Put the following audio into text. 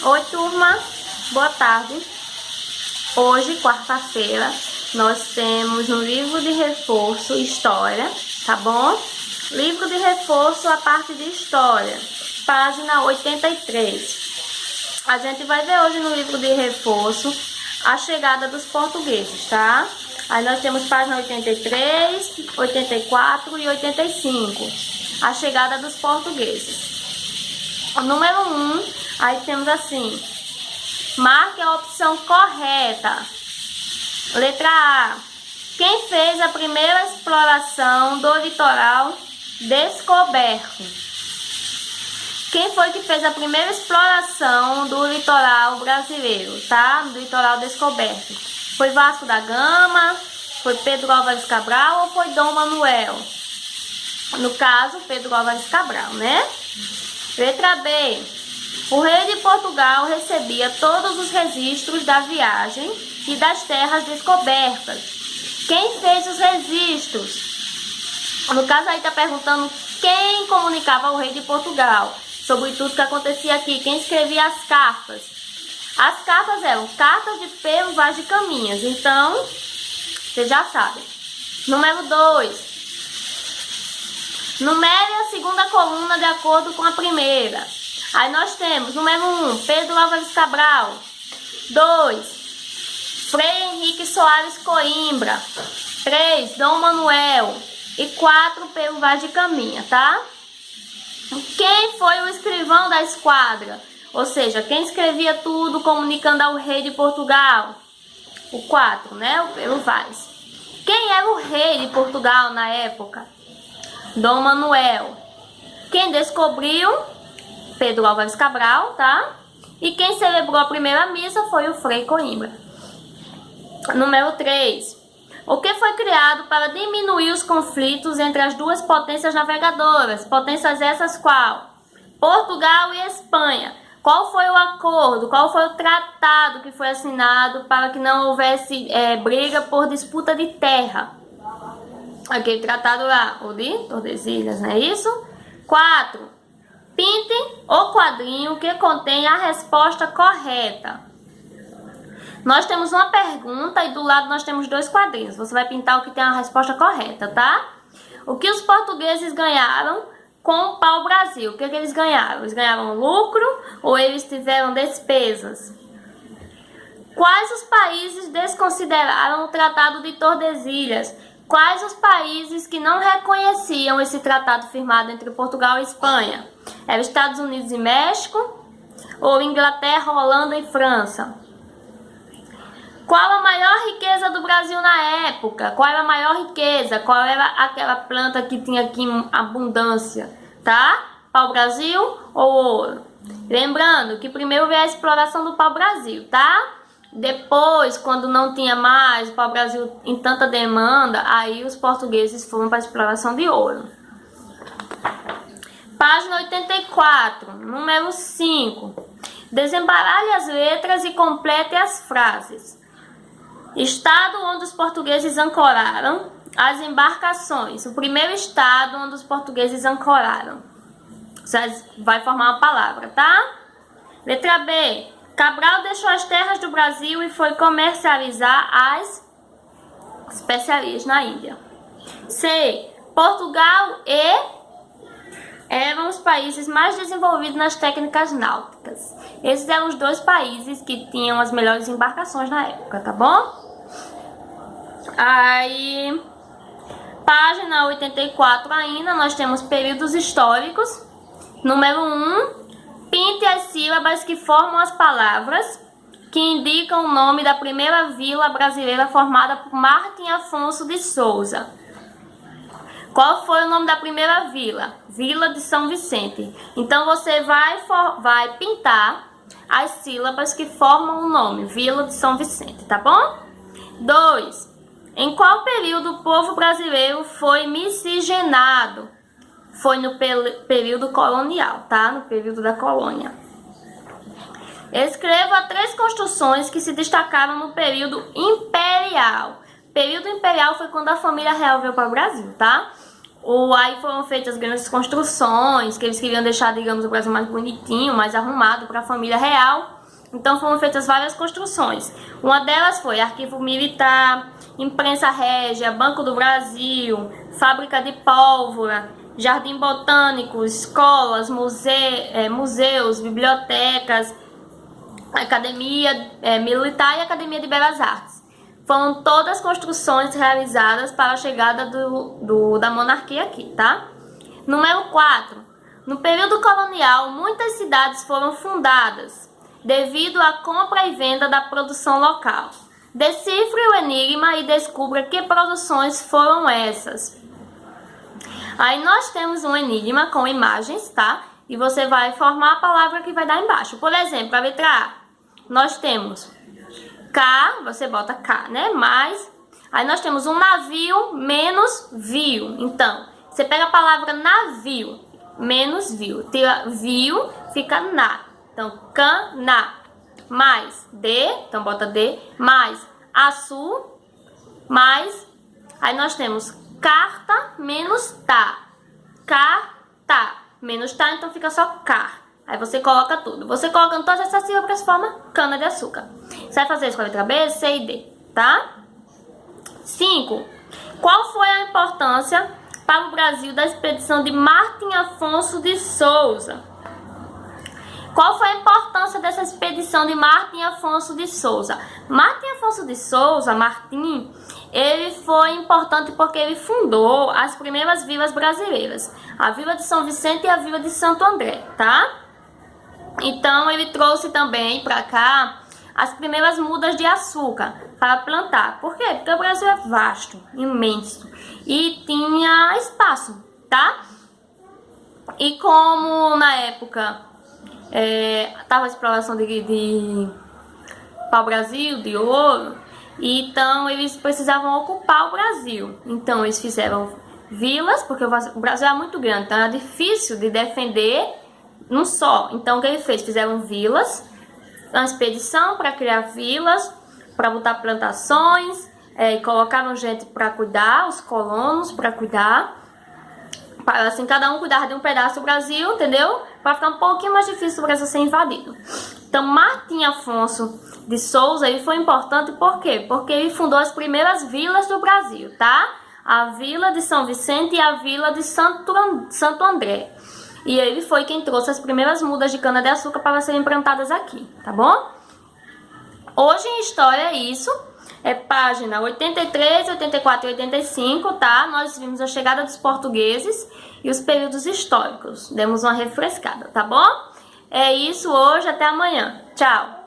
Oi, turma, boa tarde. Hoje, quarta-feira, nós temos no livro de reforço História, tá bom? Livro de reforço, a parte de História, página 83. A gente vai ver hoje no livro de reforço a chegada dos portugueses, tá? Aí nós temos página 83, 84 e 85. A chegada dos portugueses. O número 1, aí temos assim: marque a opção correta. Letra A. Quem fez a primeira exploração do litoral descoberto? Quem foi que fez a primeira exploração do litoral brasileiro, tá? Do litoral descoberto. Foi Vasco da Gama, foi Pedro Álvares Cabral ou foi Dom Manuel? No caso, Pedro Álvares Cabral, né? Letra B. O rei de Portugal recebia todos os registros da viagem e das terras descobertas. Quem fez os registros? No caso aí tá perguntando quem comunicava ao rei de Portugal sobre tudo que acontecia aqui, quem escrevia as cartas. As cartas eram cartas de Pero Vaz de Caminhas, então vocês já sabem. Número 2. Numere a segunda coluna de acordo com a primeira. Aí nós temos número 1, Pedro Álvares Cabral. 2, Frei Henrique Soares Coimbra. 3, Dom Manuel. E 4, Pero Vaz de Caminha, tá? Quem foi o escrivão da esquadra? Ou seja, quem escrevia tudo comunicando ao rei de Portugal? O 4, né? O Pero Vaz. Quem era o rei de Portugal na época? Dom Manuel. Quem descobriu? Pedro Álvares Cabral, tá? E quem celebrou a primeira missa foi o Frei Coimbra. Número 3. O que foi criado para diminuir os conflitos entre as duas potências navegadoras? Potências essas qual? Portugal e Espanha. Qual foi o acordo? Qual foi o tratado que foi assinado para que não houvesse briga por disputa de terra? Aquele tratado lá, o de Tordesilhas, não é isso? 4. Pinte o quadrinho que contém a resposta correta. Nós temos uma pergunta e do lado nós temos 2 quadrinhos. Você vai pintar o que tem a resposta correta, tá? O que os portugueses ganharam com o pau-brasil? O que eles ganharam? Eles ganharam lucro ou eles tiveram despesas? Quais os países desconsideraram o Tratado de Tordesilhas? Quais os países que não reconheciam esse tratado firmado entre Portugal e Espanha? Era Estados Unidos e México? Ou Inglaterra, Holanda e França? Qual a maior riqueza do Brasil na época? Qual era a maior riqueza? Qual era aquela planta que tinha aqui em abundância? Tá? Pau-brasil ou ouro? Lembrando que primeiro veio a exploração do pau-brasil, tá? Depois, quando não tinha mais o pau-brasil em tanta demanda, aí os portugueses foram para a exploração de ouro. Página 84, número 5. Desembaralhe as letras e complete as frases. Estado onde os portugueses ancoraram as embarcações. O primeiro estado onde os portugueses ancoraram. Você vai formar uma palavra, tá? Letra B. Cabral deixou as terras do Brasil e foi comercializar as especiarias na Índia. C. Portugal e eram os países mais desenvolvidos nas técnicas náuticas. Esses eram os 2 países que tinham as melhores embarcações na época, tá bom? Aí, página 84 ainda, nós temos períodos históricos. Número 1. Pinte as sílabas que formam as palavras que indicam o nome da primeira vila brasileira formada por Martim Afonso de Souza. Qual foi o nome da primeira vila? Vila de São Vicente. Então você vai pintar as sílabas que formam o nome, Vila de São Vicente, tá bom? 2. Em qual período o povo brasileiro foi miscigenado? Foi no período colonial, tá? No período da colônia. Escreva 3 construções que se destacaram no período imperial. Período imperial foi quando a família real veio para o Brasil, tá? Aí foram feitas grandes construções, que eles queriam deixar, digamos, o Brasil mais bonitinho, mais arrumado para a família real. Então foram feitas várias construções. Uma delas foi Arquivo Militar, Imprensa Régia, Banco do Brasil, Fábrica de Pólvora, Jardim Botânico, escolas, museus, bibliotecas, Academia Militar e Academia de Belas Artes. Foram todas construções realizadas para a chegada da monarquia aqui, tá? Número 4. No período colonial, muitas cidades foram fundadas devido à compra e venda da produção local. Decifre o enigma e descubra que produções foram essas. Aí nós temos um enigma com imagens, tá? E você vai formar a palavra que vai dar embaixo. Por exemplo, a letra A, nós temos K, você bota K, né? Mais. Aí nós temos um navio menos viu. Então, você pega a palavra navio, menos viu. Tira viu, fica na. Então, cana. Mais D, então bota D. Mais açu, mais. Aí nós temos carta menos tá. Carta menos tá, então fica só car. Aí você coloca tudo. Você colocando todas essas sílabas forma cana de açúcar. Você vai fazer isso com a letra B, C e D, tá? 5. Qual foi a importância para o Brasil da expedição de Martim Afonso de Souza? Qual foi a importância dessa expedição de Martim Afonso de Souza? Martim Afonso de Souza, Martim, ele foi importante porque ele fundou as primeiras vilas brasileiras. A Vila de São Vicente e a Vila de Santo André, tá? Então, ele trouxe também para cá as primeiras mudas de açúcar para plantar. Por quê? Porque o Brasil é vasto, imenso e tinha espaço, tá? E como na época tava a exploração de pau-brasil, de ouro, então eles precisavam ocupar o Brasil. Então eles fizeram vilas, porque o Brasil é muito grande, então era difícil de defender num só. Então o que ele fez? Fizeram vilas, uma expedição para criar vilas, para botar plantações, e colocaram gente para cuidar, os colonos para cuidar, para assim cada um cuidar de um pedaço do Brasil, entendeu? Para ficar um pouquinho mais difícil o Brasil ser invadido. Então Martim Afonso de Souza, ele foi importante por quê? Porque ele fundou as primeiras vilas do Brasil, tá? A Vila de São Vicente e a Vila de Santo André. E ele foi quem trouxe as primeiras mudas de cana-de-açúcar para serem plantadas aqui, tá bom? Hoje em História é isso. É página 83, 84 e 85, tá? Nós vimos a chegada dos portugueses e os períodos históricos. Demos uma refrescada, tá bom? É isso hoje, até amanhã. Tchau!